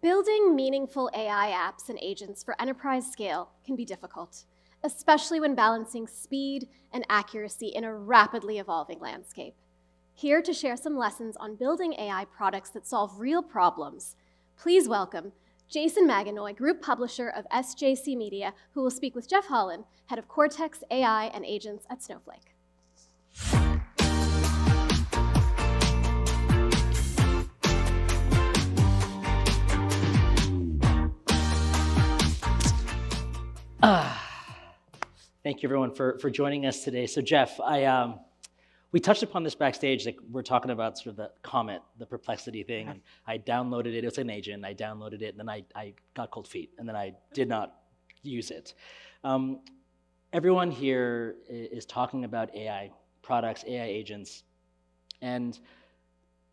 Building meaningful AI apps and agents for enterprise scale can be difficult, especially when balancing speed and accuracy in a rapidly evolving landscape. Here to share some lessons on building AI products that solve real problems, please welcome Jason Maghanoy, Group Publisher of SJC Media, who will speak with Jeff Hollan, Head of Cortex AI and Agents at Snowflake. Thank you, everyone, for joining us today. So, Jeff, we touched upon this backstage. Like we're talking about sort of the comment, the perplexity thing, and I downloaded it. It was an agent. I downloaded it, and then I got cold feet, and then I did not use it. Everyone here is talking about AI products, AI agents, and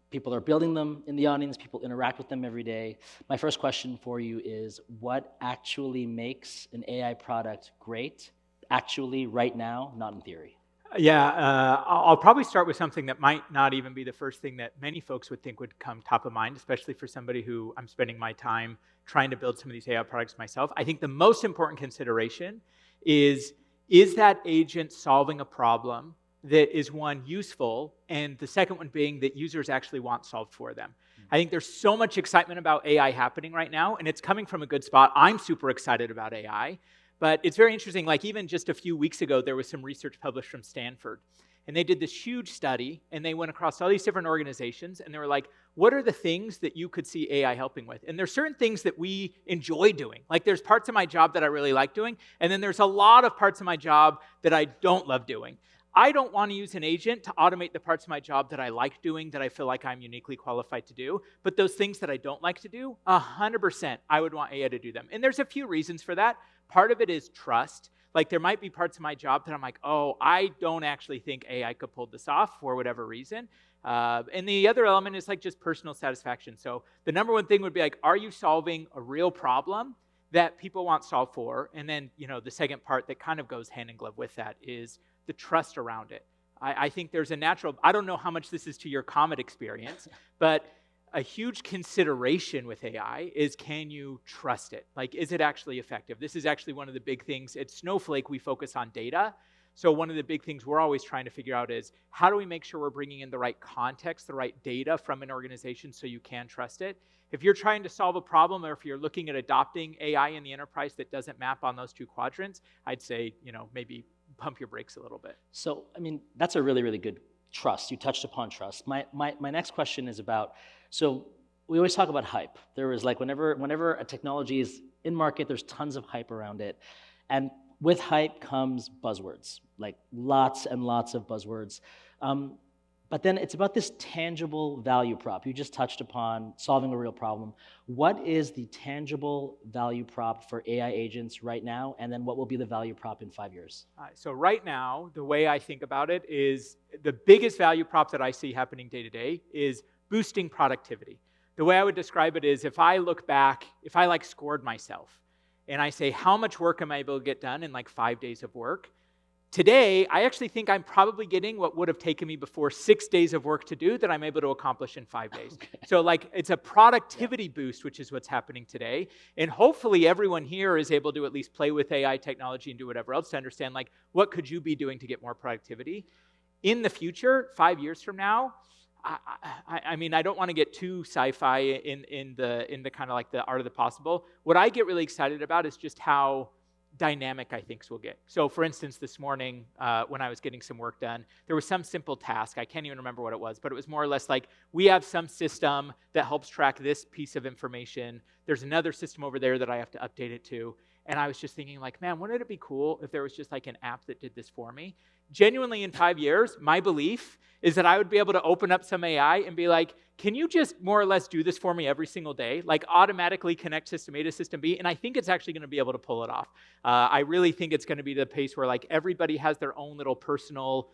people are building them in the audience. People interact with them every day. My first question for you is, what actually makes an AI product great, actually right now, not in theory? Yeah, I'll probably start with something that might not even be the first thing that many folks would think would come top of mind, especially for somebody who I'm spending my time trying to build some of these AI products myself. I think the most important consideration is that agent solving a problem that is, one, useful, and the second one being that users actually want solved for them. I think there's so much excitement about AI happening right now, and it's coming from a good spot. I'm super excited about AI, but it's very interesting. Like even just a few weeks ago, there was some research published from Stanford, and they did this huge study, and they went across all these different organizations, and they were like, what are the things that you could see AI helping with? And there's certain things that we enjoy doing. Like there's parts of my job that I really like doing, and then there's a lot of parts of my job that I don't love doing. I don't want to use an agent to automate the parts of my job that I like doing, that I feel like I'm uniquely qualified to do. But those things that I don't like to do, 100%, I would want AI to do them. And there's a few reasons for that. Part of it is trust. Like there might be parts of my job that I'm like, oh, I don't actually think AI could pull this off for whatever reason. And the other element is like just personal satisfaction. So the number one thing would be like, are you solving a real problem that people want solved for? And then, the second part that kind of goes hand in glove with that is the trust around it. I think there's a natural, I don't know how much this is to your Comet experience, but a huge consideration with AI is, can you trust it? Like, is it actually effective? This is actually one of the big things. At Snowflake, we focus on data. So one of the big things we're always trying to figure out is, how do we make sure we're bringing in the right context, the right data from an organization so you can trust it? If you're trying to solve a problem, or if you're looking at adopting AI in the enterprise that doesn't map on those two quadrants, I'd say, maybe pump your brakes a little bit. So, that's a really, really good trust. You touched upon trust. My next question is about, so we always talk about hype. There is like, whenever a technology is in market, there's tons of hype around it. And with hype comes buzzwords, like lots and lots of buzzwords. But then it's about this tangible value prop. You just touched upon solving a real problem. What is the tangible value prop for AI agents right now? And then what will be the value prop in 5 years? So right now, the way I think about it is the biggest value prop that I see happening day to day is boosting productivity. The way I would describe it is, if I look back, if I scored myself and I say, how much work am I able to get done in 5 days of work? Today, I actually think I'm probably getting what would have taken me before 6 days of work to do that I'm able to accomplish in 5 days. Okay. So it's a productivity boost, which is what's happening today. And hopefully everyone here is able to at least play with AI technology and do whatever else to understand, what could you be doing to get more productivity? In the future, 5 years from now, I don't want to get too sci-fi in the kind of the art of the possible. What I get really excited about is just how dynamic I think we'll get. So for instance, this morning when I was getting some work done, there was some simple task. I can't even remember what it was, but it was more or less like, we have some system that helps track this piece of information. There's another system over there that I have to update it to. And I was just thinking man, wouldn't it be cool if there was just an app that did this for me? Genuinely, in 5 years, my belief is that I would be able to open up some AI and be like, can you just more or less do this for me every single day? Automatically connect system A to system B. And I think it's actually going to be able to pull it off. I really think it's going to be the pace where everybody has their own little personal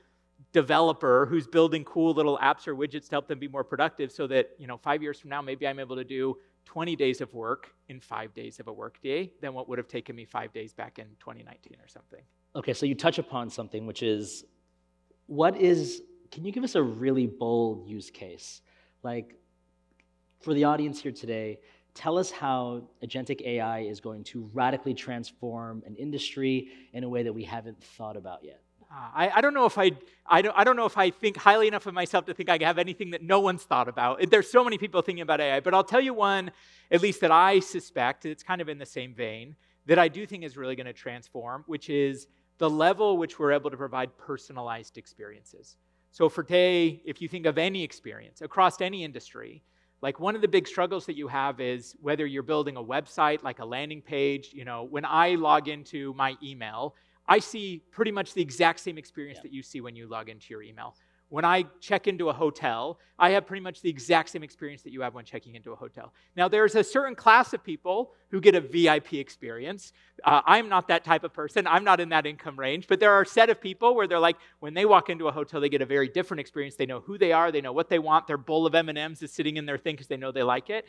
developer who's building cool little apps or widgets to help them be more productive, so that 5 years from now, maybe I'm able to do 20 days of work in 5 days of a work day than what would have taken me 5 days back in 2019 or something. Okay, so you touch upon something, which is, can you give us a really bold use case? For the audience here today, tell us how agentic AI is going to radically transform an industry in a way that we haven't thought about yet. I don't know if I don't know if I think highly enough of myself to think I have anything that no one's thought about. There's so many people thinking about AI, but I'll tell you one, at least that I suspect, it's kind of in the same vein, that I do think is really going to transform, which is the level which we're able to provide personalized experiences. So for today, if you think of any experience across any industry, like one of the big struggles that you have is whether you're building a website, like a landing page, when I log into my email, I see pretty much the exact same experience that you see when you log into your email. When I check into a hotel, I have pretty much the exact same experience that you have when checking into a hotel. Now, there's a certain class of people who get a VIP experience. I'm not that type of person. I'm not in that income range. But there are a set of people where they're like, when they walk into a hotel, they get a very different experience. They know who they are. They know what they want. Their bowl of M&Ms is sitting in their thing because they know they like it.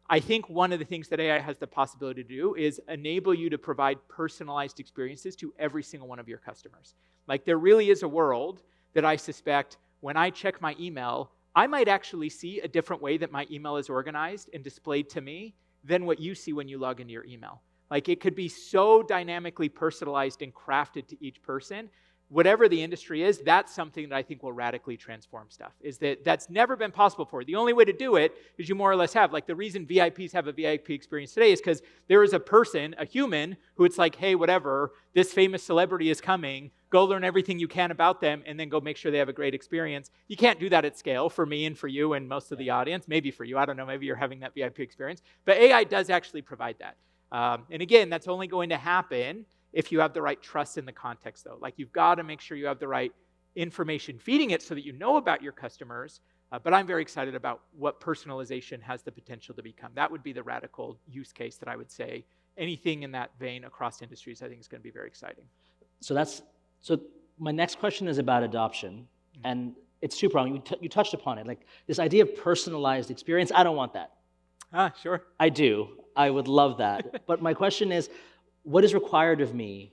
I think one of the things that AI has the possibility to do is enable you to provide personalized experiences to every single one of your customers. Like there really is a world that I suspect when I check my email, I might actually see a different way that my email is organized and displayed to me than what you see when you log into your email. Like it could be so dynamically personalized and crafted to each person. Whatever the industry is, that's something that I think will radically transform stuff, is that's never been possible before. The only way to do it is you more or less have, like the reason VIPs have a VIP experience today is because there is a person, a human, who it's like, hey, whatever, this famous celebrity is coming, go learn everything you can about them, and then go make sure they have a great experience. You can't do that at scale for me and for you and most of the audience, maybe for you, I don't know, maybe you're having that VIP experience, but AI does actually provide that. And again, that's only going to happen if you have the right trust in the context, though. Like you've got to make sure you have the right information feeding it so that you know about your customers. But I'm very excited about what personalization has the potential to become. That would be the radical use case that I would say. Anything in that vein across industries, I think is going to be very exciting. So my next question is about adoption, and it's two-pronged. You touched upon it, like this idea of personalized experience. I don't want that. Sure. I do. I would love that. But my question is, what is required of me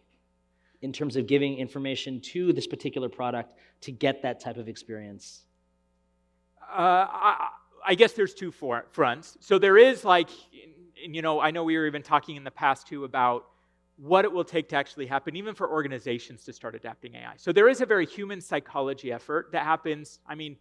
in terms of giving information to this particular product to get that type of experience? I guess there's two fronts. So there is like, I know we were even talking in the past too about what it will take to actually happen, even for organizations to start adapting AI. So there is a very human psychology effort that happens. I mean,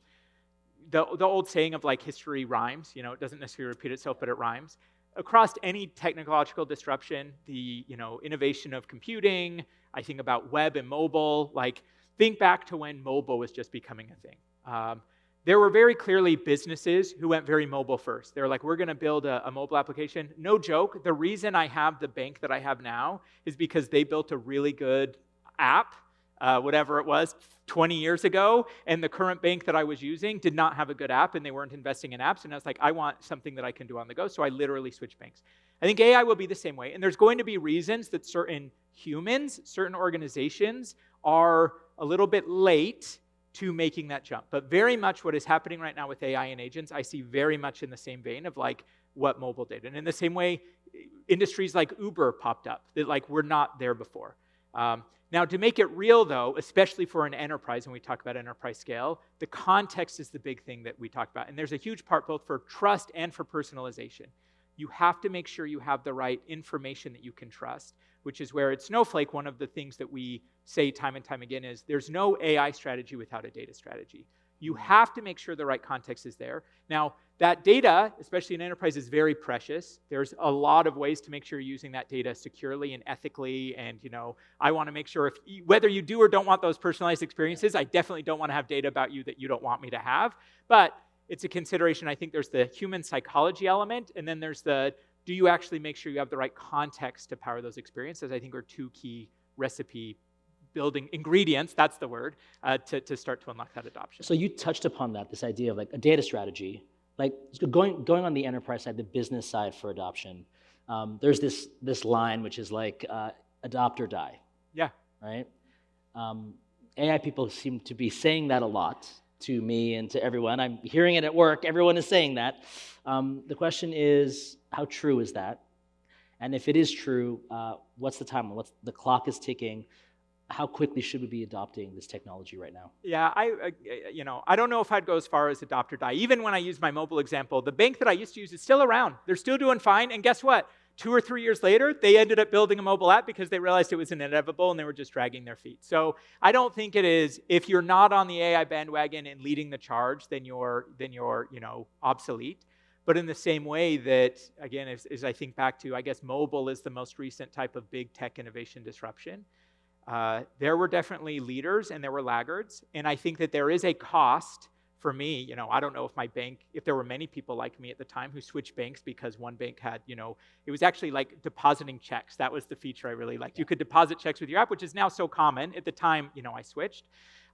the old saying of like history rhymes, it doesn't necessarily repeat itself, but it rhymes. Across any technological disruption, the innovation of computing, I think about web and mobile, like think back to when mobile was just becoming a thing. There were very clearly businesses who went very mobile first. They were like, we're going to build a mobile application. No joke, the reason I have the bank that I have now is because they built a really good app, whatever it was, 20 years ago, and the current bank that I was using did not have a good app, and they weren't investing in apps, and I was like, I want something that I can do on the go, so I literally switched banks. I think AI will be the same way, and there's going to be reasons that certain humans, certain organizations are a little bit late to making that jump. But very much what is happening right now with AI and agents, I see very much in the same vein of like what mobile did. And in the same way, industries like Uber popped up that like were not there before. Now, to make it real, though, especially for an enterprise, when we talk about enterprise scale, the context is the big thing that we talk about. And there's a huge part both for trust and for personalization. You have to make sure you have the right information that you can trust, which is where at Snowflake, one of the things that we say time and time again is there's no AI strategy without a data strategy. You have to make sure the right context is there. Now, that data, especially in enterprise, is very precious. There's a lot of ways to make sure you're using that data securely and ethically. And, I want to make sure whether you do or don't want those personalized experiences, I definitely don't want to have data about you that you don't want me to have. But it's a consideration. I think there's the human psychology element, and then there's do you actually make sure you have the right context to power those experiences, I think are two key recipe building ingredients, that's the word, to start to unlock that adoption. So you touched upon that, this idea of like a data strategy. Like going on the enterprise side, the business side for adoption, there's this line which is like adopt or die. Yeah. Right? AI people seem to be saying that a lot to me and to everyone. I'm hearing it at work. Everyone is saying that. The question is, how true is that? And if it is true, what's the timeline? The clock is ticking. how quickly should we be adopting this technology right now? Yeah, I don't know if I'd go as far as adopt or die. Even when I use my mobile example, the bank that I used to use is still around. They're still doing fine. And guess what? 2 or 3 years later, they ended up building a mobile app because they realized it was inevitable and they were just dragging their feet. So I don't think it is, if you're not on the AI bandwagon and leading the charge, then you're obsolete. But in the same way that, again, as I think back to, I guess mobile is the most recent type of big tech innovation disruption. There were definitely leaders and there were laggards. And I think that there is a cost for me. I don't know if there were many people like me at the time who switched banks because one bank had, it was actually like depositing checks. That was the feature I really liked. You could deposit checks with your app, which is now so common. At the time, I switched.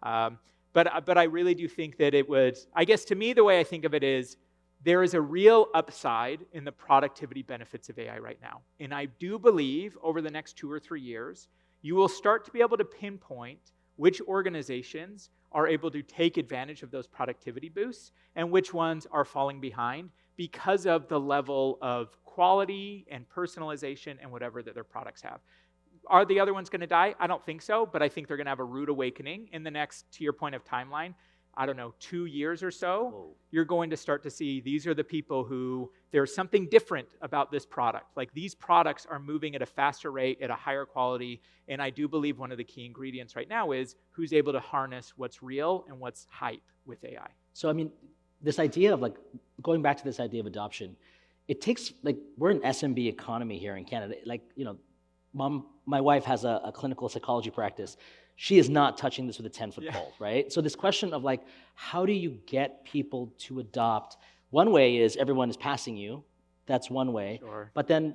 But I really do think that it would, I guess to me, the way I think of it is, there is a real upside in the productivity benefits of AI right now. And I do believe over the next 2 or 3 years, you will start to be able to pinpoint which organizations are able to take advantage of those productivity boosts and which ones are falling behind because of the level of quality and personalization and whatever that their products have. Are the other ones going to die? I don't think so, but I think they're going to have a rude awakening in the next, to your point of timeline, I don't know, 2 years or so. Whoa. You're going to start to see these are the people who, there's something different about this product. Like these products are moving at a faster rate, at a higher quality, and I do believe one of the key ingredients right now is who's able to harness what's real and what's hype with AI. So, I mean, this idea of going back to this idea of adoption, it takes, we're an SMB economy here in Canada. My wife has a clinical psychology practice. She is not touching this with a 10-foot pole, right? So this question of how do you get people to adopt? One way is everyone is passing you. That's one way. Sure. But then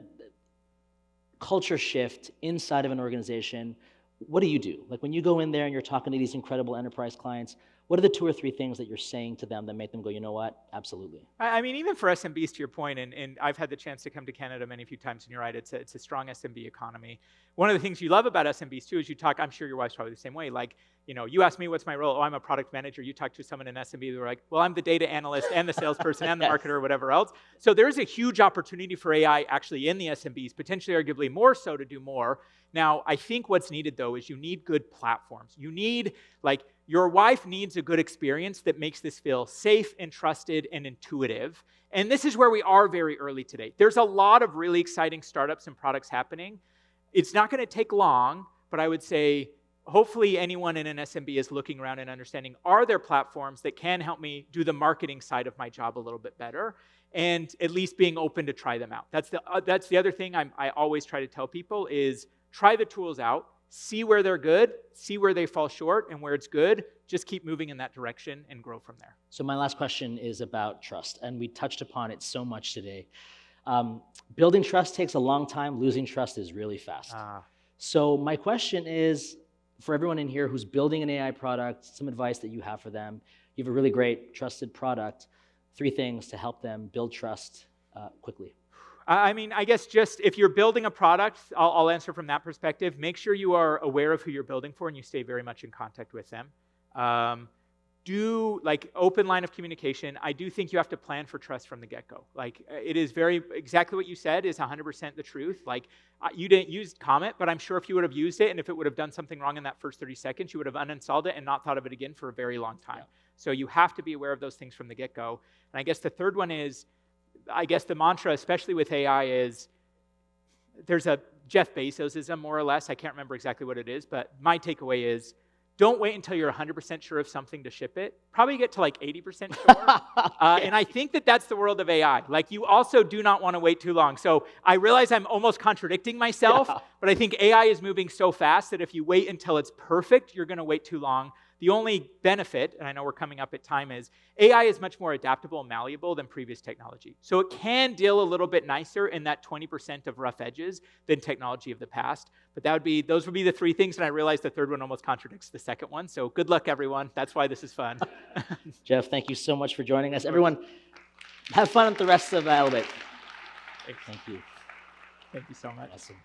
culture shift inside of an organization, what do you do? When you go in there and you're talking to these incredible enterprise clients, what are the 2 or 3 things that you're saying to them that make them go, you know what, absolutely? I mean, even for SMBs, to your point, and I've had the chance to come to Canada many few times, and you're right, it's a strong SMB economy. One of the things you love about SMBs too is you talk, I'm sure your wife's probably the same way, you ask me what's my role, I'm a product manager, you talk to someone in SMB, they're like, well, I'm the data analyst and the salesperson and the marketer or whatever else. So there's a huge opportunity for AI actually in the SMBs, potentially arguably more so to do more. Now, I think what's needed though is you need good platforms. You need, your wife needs a good experience that makes this feel safe and trusted and intuitive. And this is where we are very early today. There's a lot of really exciting startups and products happening. It's not going to take long, but I would say hopefully anyone in an SMB is looking around and understanding, are there platforms that can help me do the marketing side of my job a little bit better? And at least being open to try them out. That's the other thing I always try to tell people is try the tools out, see where they're good, see where they fall short, and where it's good, just keep moving in that direction and grow from there. So my last question is about trust, and we touched upon it so much today. Building trust takes a long time. Losing trust is really fast. So my question is, for everyone in here who's building an AI product, some advice that you have for them. You have a really great trusted product. 3 things to help them build trust quickly. I mean, I guess just if you're building a product, I'll answer from that perspective. Make sure you are aware of who you're building for and you stay very much in contact with them. Do open line of communication. I do think you have to plan for trust from the get-go. It is exactly what you said is 100% the truth. You didn't use Comment, but I'm sure if you would have used it and if it would have done something wrong in that first 30 seconds, you would have uninstalled it and not thought of it again for a very long time. Yeah. So you have to be aware of those things from the get-go. And I guess the third one is, the mantra, especially with AI, is there's a Jeff Bezosism, more or less. I can't remember exactly what it is, but my takeaway is don't wait until you're 100% sure of something to ship it. Probably get to 80% sure. And I think that that's the world of AI. You also do not want to wait too long. So I realize I'm almost contradicting myself, but I think AI is moving so fast that if you wait until it's perfect, you're going to wait too long. The only benefit, and I know we're coming up at time, is AI is much more adaptable and malleable than previous technology. So it can deal a little bit nicer in that 20% of rough edges than technology of the past. But those would be the 3 things, and I realize the third one almost contradicts the second one. So good luck, everyone. That's why this is fun. Jeff, thank you so much for joining us. Everyone, have fun with the rest of Elevate. Thanks. Thank you. Thank you so much. Awesome.